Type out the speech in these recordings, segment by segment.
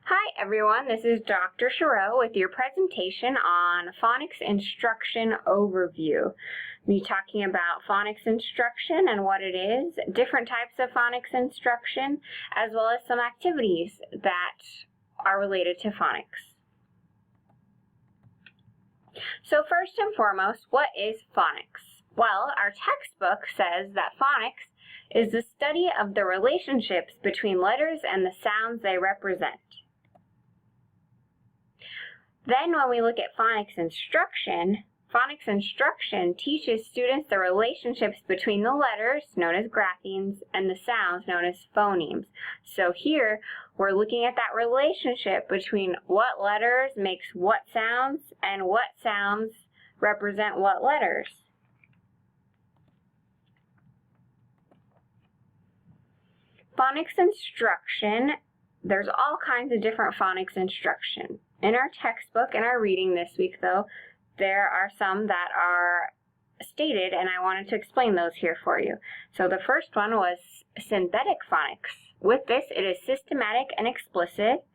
Hi everyone, this is Dr. Sherrow with your presentation on phonics instruction overview. I'll be talking about phonics instruction and what it is, different types of phonics instruction, as well as some activities that are related to phonics. So first and foremost, what is phonics? Well, our textbook says that phonics is the study of the relationships between letters and the sounds they represent. Then when we look at phonics instruction teaches students the relationships between the letters, known as graphemes, and the sounds, known as phonemes. So here, we're looking at that relationship between what letters makes what sounds, and what sounds represent what letters. Phonics instruction, there's all kinds of different phonics instruction. In our textbook, in our reading this week though, there are some that are stated, and I wanted to explain those here for you. So the first one was synthetic phonics. With this, it is systematic and explicit.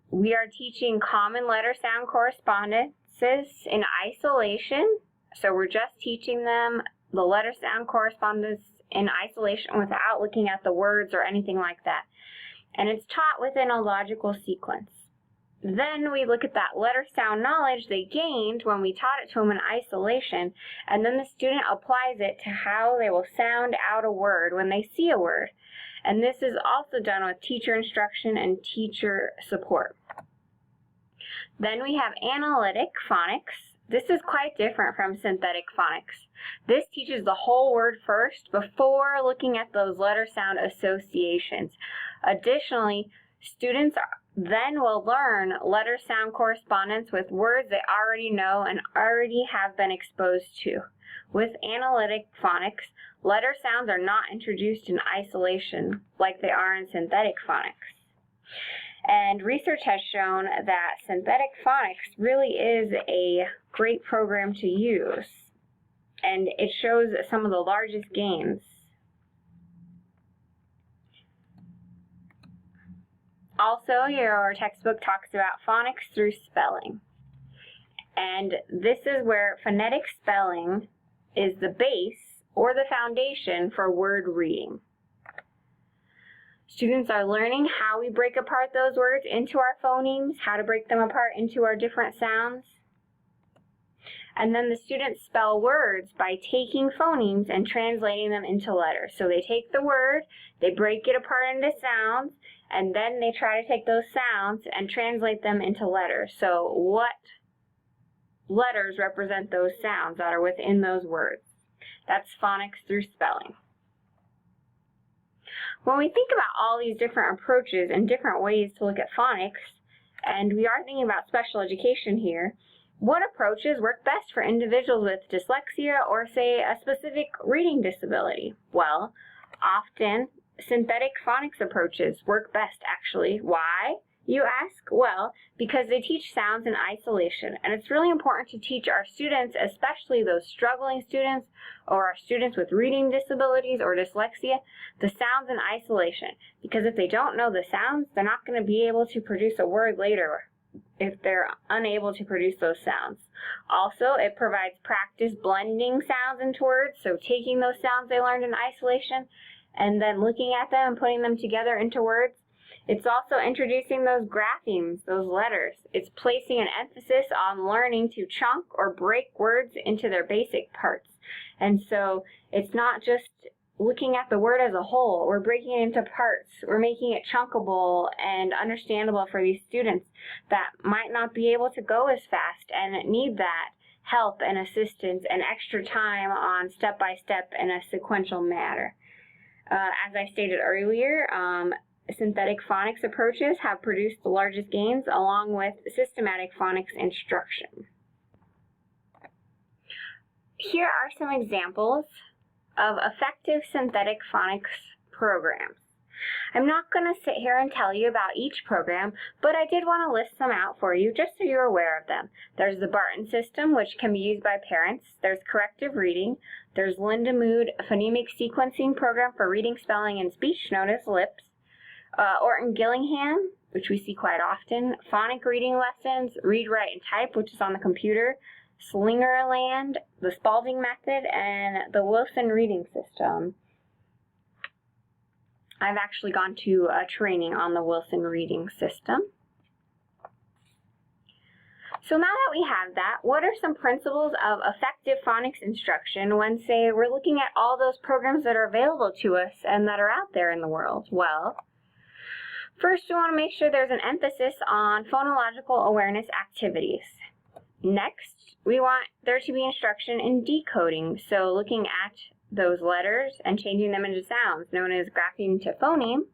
We are teaching common letter sound correspondences in isolation. So we're just teaching them the letter sound correspondence in isolation without looking at the words or anything like that. And it's taught within a logical sequence. Then we look at that letter sound knowledge they gained when we taught it to them in isolation, and then the student applies it to how they will sound out a word when they see a word. And this is also done with teacher instruction and teacher support. Then we have analytic phonics. This is quite different from synthetic phonics. This teaches the whole word first before looking at those letter sound associations. Additionally, students then will learn letter sound correspondence with words they already know and already have been exposed to. With analytic phonics, letter sounds are not introduced in isolation like they are in synthetic phonics. And research has shown that synthetic phonics really is a great program to use, and it shows some of the largest gains. Also, your textbook talks about phonics through spelling. And this is where phonetic spelling is the base or the foundation for word reading. Students are learning how we break apart those words into our phonemes, how to break them apart into our different sounds. And then the students spell words by taking phonemes and translating them into letters. So they take the word, they break it apart into sounds, and then they try to take those sounds and translate them into letters. So what letters represent those sounds that are within those words? That's phonics through spelling. When we think about all these different approaches and different ways to look at phonics, and we are thinking about special education here, what approaches work best for individuals with dyslexia or, say, a specific reading disability? Well, often synthetic phonics approaches work best, actually. Why, you ask? Well, because they teach sounds in isolation, and it's really important to teach our students, especially those struggling students or our students with reading disabilities or dyslexia, the sounds in isolation. Because if they don't know the sounds, they're not going to be able to produce a word later if they're unable to produce those sounds. Also, it provides practice blending sounds into words, so taking those sounds they learned in isolation and then looking at them and putting them together into words. It's also introducing those graphemes, those letters. It's placing an emphasis on learning to chunk or break words into their basic parts. And so it's not just looking at the word as a whole. We're breaking it into parts. We're making it chunkable and understandable for these students that might not be able to go as fast and need that help and assistance and extra time on step-by-step in a sequential manner. As I stated earlier, synthetic phonics approaches have produced the largest gains along with systematic phonics instruction. Here are some examples of effective synthetic phonics programs. I'm not going to sit here and tell you about each program, but I did want to list some out for you just so you're aware of them. There's the Barton system, which can be used by parents. There's corrective reading. There's Linda Mood, a phonemic sequencing program for reading, spelling, and speech, known as LIPS. Orton Gillingham which we see quite often, phonic reading lessons, read, write, and type, which is on the computer, Slingerland, the Spalding method, and the Wilson reading system. I've actually gone to a training on the Wilson reading system. So now that we have that, what are some principles of effective phonics instruction when, say, we're looking at all those programs that are available to us and that are out there in the world? Well, first we want to make sure there's an emphasis on phonological awareness activities. Next, we want there to be instruction in decoding, so looking at those letters and changing them into sounds, known as grapheme to phoneme.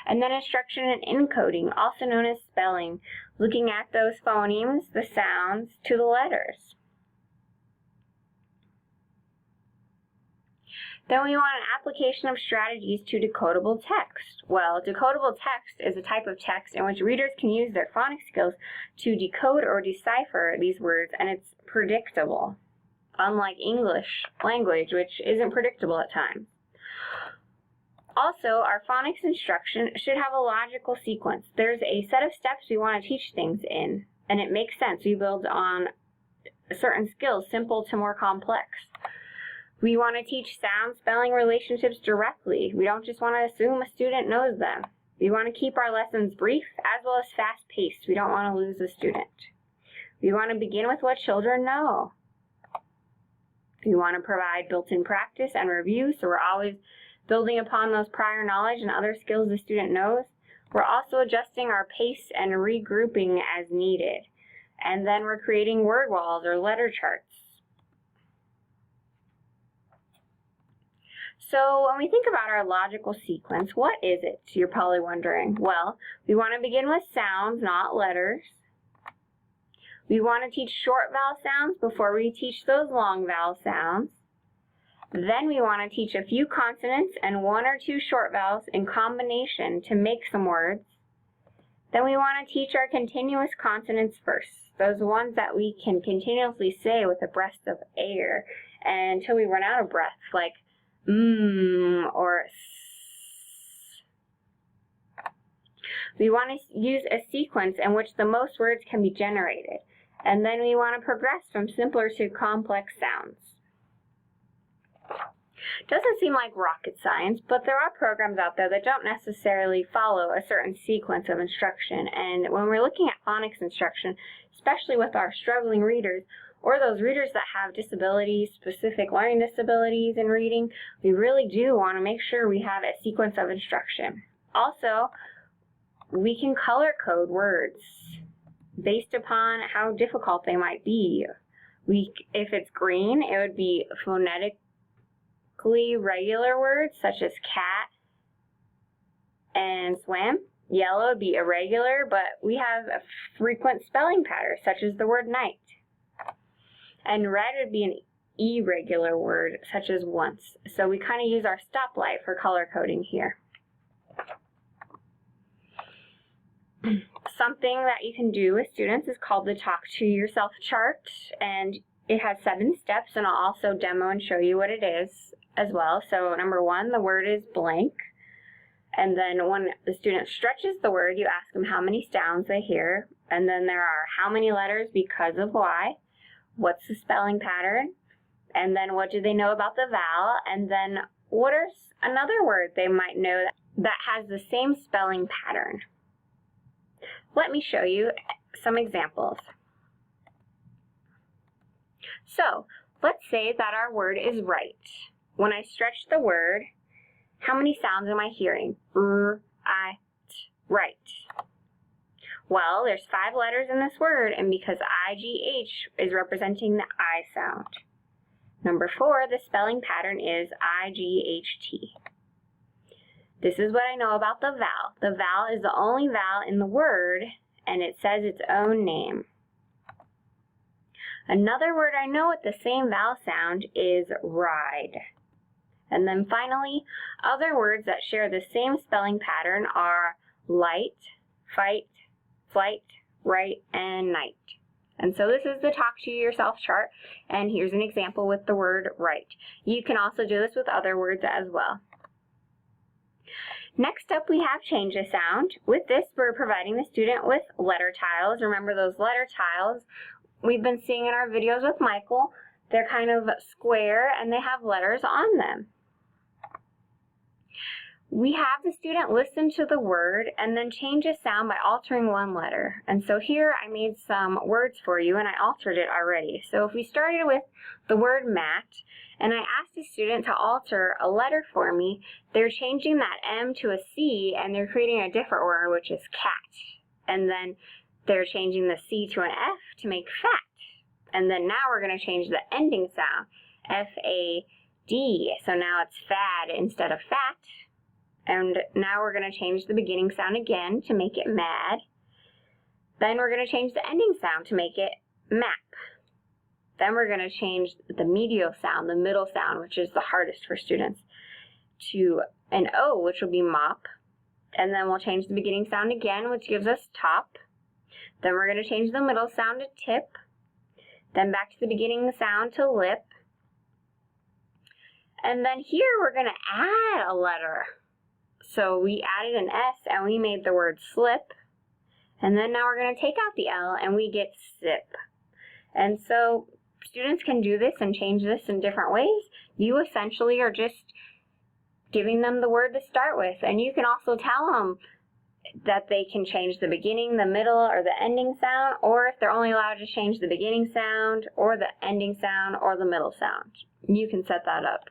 And then instruction in encoding, also known as spelling, looking at those phonemes, the sounds, to the letters. Then we want an application of strategies to decodable text. Well, decodable text is a type of text in which readers can use their phonics skills to decode or decipher these words, and it's predictable, unlike English language, which isn't predictable at times. Also, our phonics instruction should have a logical sequence. There's a set of steps we want to teach things in, and it makes sense. We build on certain skills, simple to more complex. We want to teach sound spelling relationships directly. We don't just want to assume a student knows them. We want to keep our lessons brief as well as fast-paced. We don't want to lose a student. We want to begin with what children know. We want to provide built-in practice and review, so we're always building upon those prior knowledge and other skills the student knows. We're also adjusting our pace and regrouping as needed. And then we're creating word walls or letter charts. So when we think about our logical sequence, what is it? You're probably wondering. Well, we want to begin with sounds, not letters. We want to teach short vowel sounds before we teach those long vowel sounds. Then we want to teach a few consonants and one or two short vowels in combination to make some words. Then we want to teach our continuous consonants first, those ones that we can continuously say with a breath of air until we run out of breath, like or s. We want to use a sequence in which the most words can be generated, and then we want to progress from simpler to complex sounds. Doesn't seem like rocket science, but there are programs out there that don't necessarily follow a certain sequence of instruction. And when we're looking at phonics instruction, especially with our struggling readers, or those readers that have disabilities, specific learning disabilities in reading, we really do want to make sure we have a sequence of instruction. Also, we can color code words based upon how difficult they might be. If it's green, it would be phonetic regular words such as cat and swim. Yellow would be irregular, but we have a frequent spelling pattern such as the word night. And red would be an irregular word such as once. So we kind of use our stoplight for color coding here. Something that you can do with students is called the Talk to Yourself chart, and it has 7 steps, and I'll also demo and show you what it is as well. So number 1, the word is blank, and then when the student stretches the word, you ask them how many sounds they hear, and then there are how many letters because of why, what's the spelling pattern, and then what do they know about the vowel, and then what is another word they might know that has the same spelling pattern. Let me show you some examples. So, let's say that our word is right. When I stretch the word, how many sounds am I hearing? R, I, t, right. Well, there's 5 letters in this word, and because IGH is representing the I sound. Number 4, the spelling pattern is IGHT. This is what I know about the vowel. The vowel is the only vowel in the word, and it says its own name. Another word I know with the same vowel sound is ride. And then finally, other words that share the same spelling pattern are light, fight, flight, right, and night. And so this is the Talk to Yourself chart, and here's an example with the word right. You can also do this with other words as well. Next up, we have change a sound. With this, we're we're providing the student with letter tiles. Remember those letter tiles we've been seeing in our videos with Michael. They're kind of square and they have letters on them. We have the student listen to the word and then change a sound by altering one letter. And so here I made some words for you and I altered it already. So if we started with the word mat and I asked the student to alter a letter for me, they're changing that M to a C and they're creating a different word, which is cat. And then they're changing the C to an F to make fat. And then now we're going to change the ending sound, F-A-D. So now it's fad instead of fat. And now we're going to change the beginning sound again to make it mad. Then we're going to change the ending sound to make it map. Then we're going to change the medial sound, the middle sound, which is the hardest for students, to an O, which will be mop. And then we'll change the beginning sound again, which gives us top. Then we're going to change the middle sound to tip. Then back to the beginning sound to lip. And then here we're going to add a letter. So we added an S and we made the word slip. And then now we're going to take out the L and we get sip. And so students can do this and change this in different ways. You essentially are just giving them the word to start with. And you can also tell them that they can change the beginning, the middle, or the ending sound, or if they're only allowed to change the beginning sound, or the ending sound, or the middle sound. You can set that up.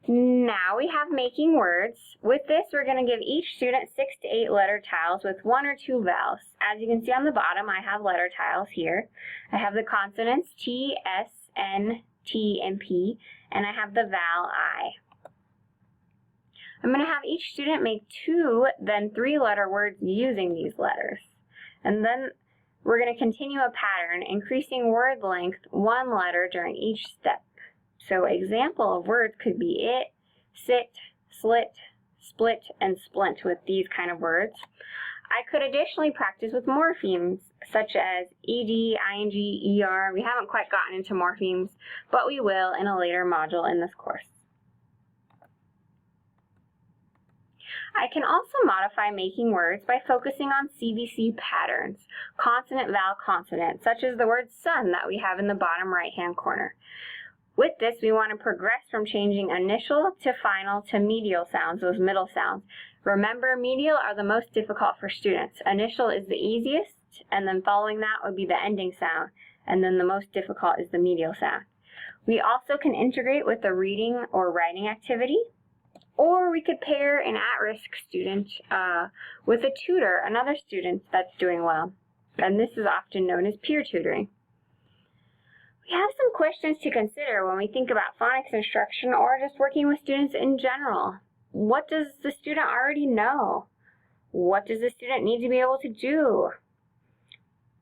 Now we have making words. With this, we're going to give each student 6 to 8 letter tiles with 1 or 2 vowels. As you can see on the bottom, I have letter tiles here. I have the consonants T, S, N, T, and P, and I have the vowel I. I'm going to have each student make 2, then 3 letter words using these letters. And then we're going to continue a pattern, increasing word length 1 letter during each step. So example of words could be it, sit, slit, split, and splint with these kind of words. I could additionally practice with morphemes such as ed, ing, er. We haven't quite gotten into morphemes, but we will in a later module in this course. I can also modify making words by focusing on CVC patterns, consonant, vowel, consonant, such as the word sun that we have in the bottom right-hand corner. With this, we want to progress from changing initial to final to medial sounds, those middle sounds. Remember, medial are the most difficult for students. Initial is the easiest, and then following that would be the ending sound, and then the most difficult is the medial sound. We also can integrate with a reading or writing activity, or we could pair an at-risk student with a tutor, another student that's doing well. And this is often known as peer tutoring. We have some questions to consider when we think about phonics instruction or just working with students in general. What does the student already know? What does the student need to be able to do?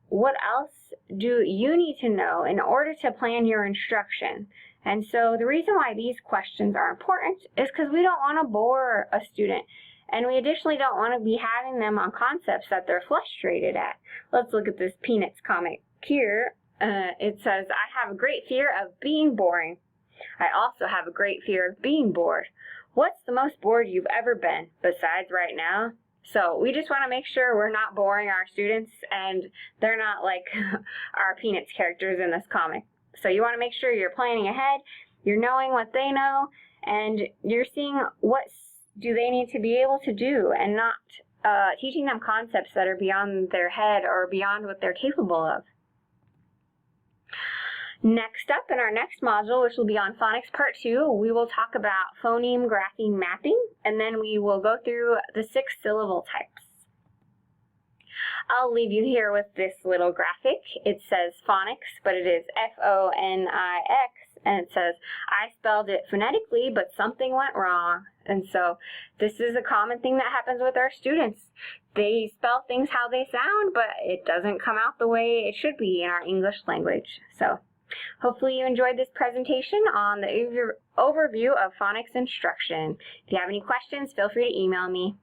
What else do you need to know in order to plan your instruction? And so the reason why these questions are important is because we don't want to bore a student, and we additionally don't want to be having them on concepts that they're frustrated at. Let's look at this Peanuts comic here. It says, I have a great fear of being boring. I also have a great fear of being bored. What's the most bored you've ever been besides right now? So we just want to make sure we're not boring our students and they're not like our Peanuts characters in this comic. So you want to make sure you're planning ahead, you're knowing what they know, and you're seeing what do they need to be able to do and not teaching them concepts that are beyond their head or beyond what they're capable of. Next up in our next module, which will be on Phonics Part 2, we will talk about phoneme grapheme mapping, and then we will go through the 6 syllable types. I'll leave you here with this little graphic. It says phonics, but it is F-O-N-I-X, and it says, I spelled it phonetically, but something went wrong. And so this is a common thing that happens with our students. They spell things how they sound, but it doesn't come out the way it should be in our English language. So hopefully you enjoyed this presentation on the overview of phonics instruction. If you have any questions, feel free to email me.